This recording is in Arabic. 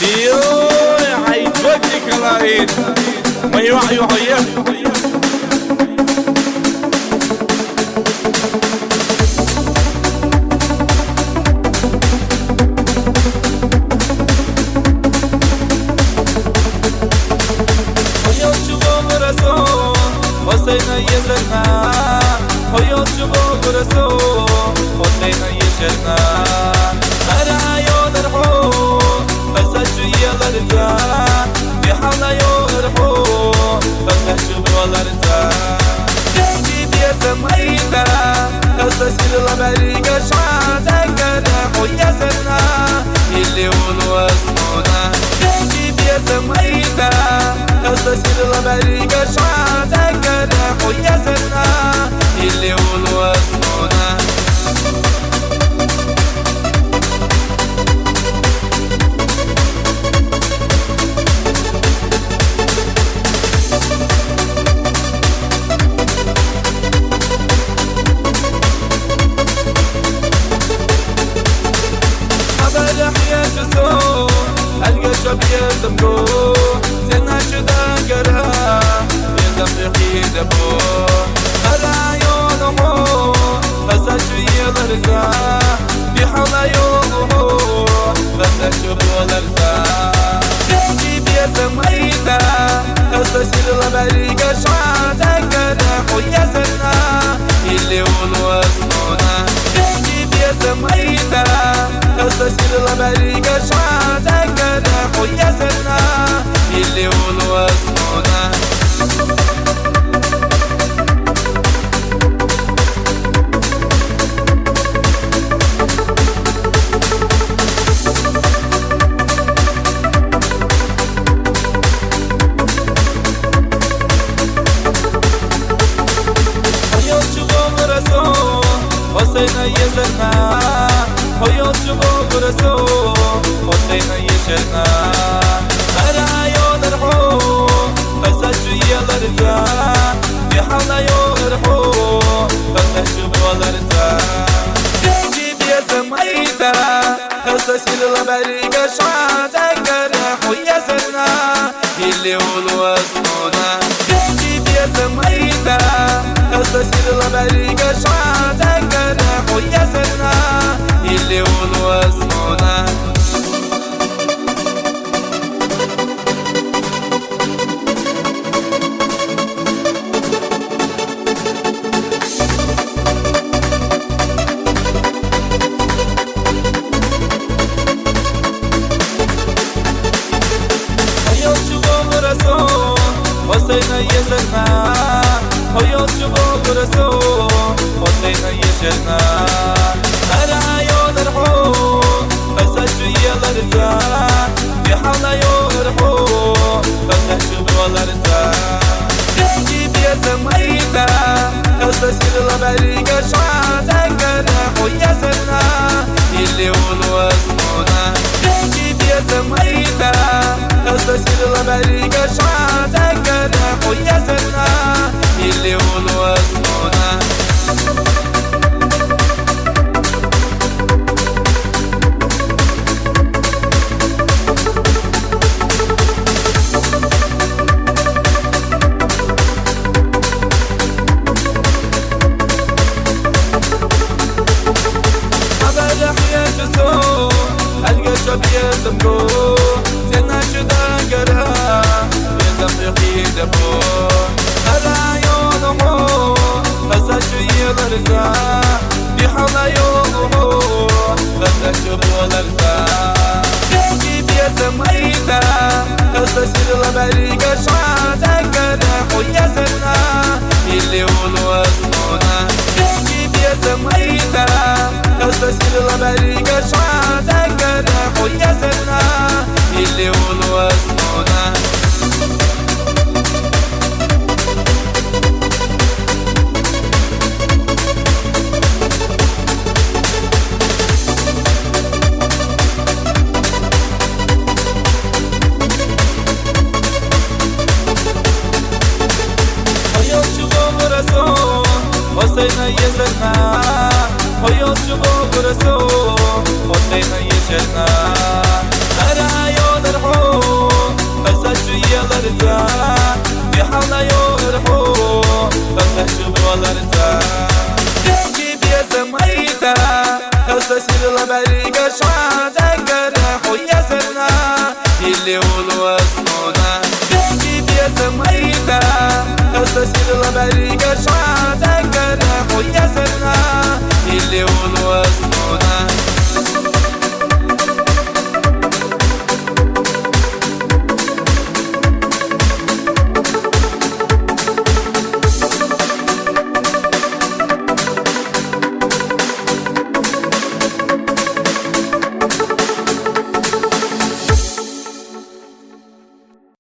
يوه حيتودي كلاهين ما يوعي وحيه حسين يزرنا حيوت شبوك رسول حسين يشرنا أرى يودرحو فسجو يلرزا بحال يورحو فسجو يلرزا جيجي بيسم أيدا أستسير لبريق شعاتك رحو يزرنا اللي ولو اسمونا جيجي بيسم أيدا أستسير لبريق شعاتك رحو يزرنا اللي ولو اسمونا يزمكو سنة شداكرا يزم يقيدبو ألا يولمو فسجو يلرزا بحلا يولمو فسجو يلرزا جيجي بيزم أيدا أستسير لبريق شعاتك رحو يزرنا اللي ولو اسمونا جيجي بيزم أيدا أستسير لبريق شعاتك رحو يزرنا اللي ولو اسمونا حسين يزرنا حيوت شبوك رسول حسين يشرنا أرى يودرحو فسجو يلرزا بحال يورحو فسجو يلرزا جيجي بيسم أيدا أستسير لبريق شعاتك رحو يزرنا اللي ولو اسمونا جيجي بيسم أيدا أستسير لبريق شعاتك رحو يزرنا اللي ولو اسمونا حسين يزرنا حيوت شبوك رسول حسين يشرنا أرى يودرحو فسجو يلرزا بحال يورحو فسجو يلرزا جيجي بيسم أيدا أستسير لبريق شعاتك رحو يزرنا اللي ولو اسمونا جيجي بيسم أيدا أستسير لبريق شعاتك رحو يزرنا اللي ولو اسمونا يزمكو سنة شداكرا يزم يقيدبو ألا يولمو فسجو يلرزا بحلا يولمو فسجو يلرزا جيجي بيزم أيدا أستسير لبريق شعاتك رحو يزرنا اللي ولو اسمونا جيجي بيزم أيدا أستسير لبريق شعاتك رحو يزرنا اللي ولو اسمونا أساسي الغبري قشعة تقرح ويا سنة اللي ولو اسمونا بيجي بيسمينا أساسي الغبري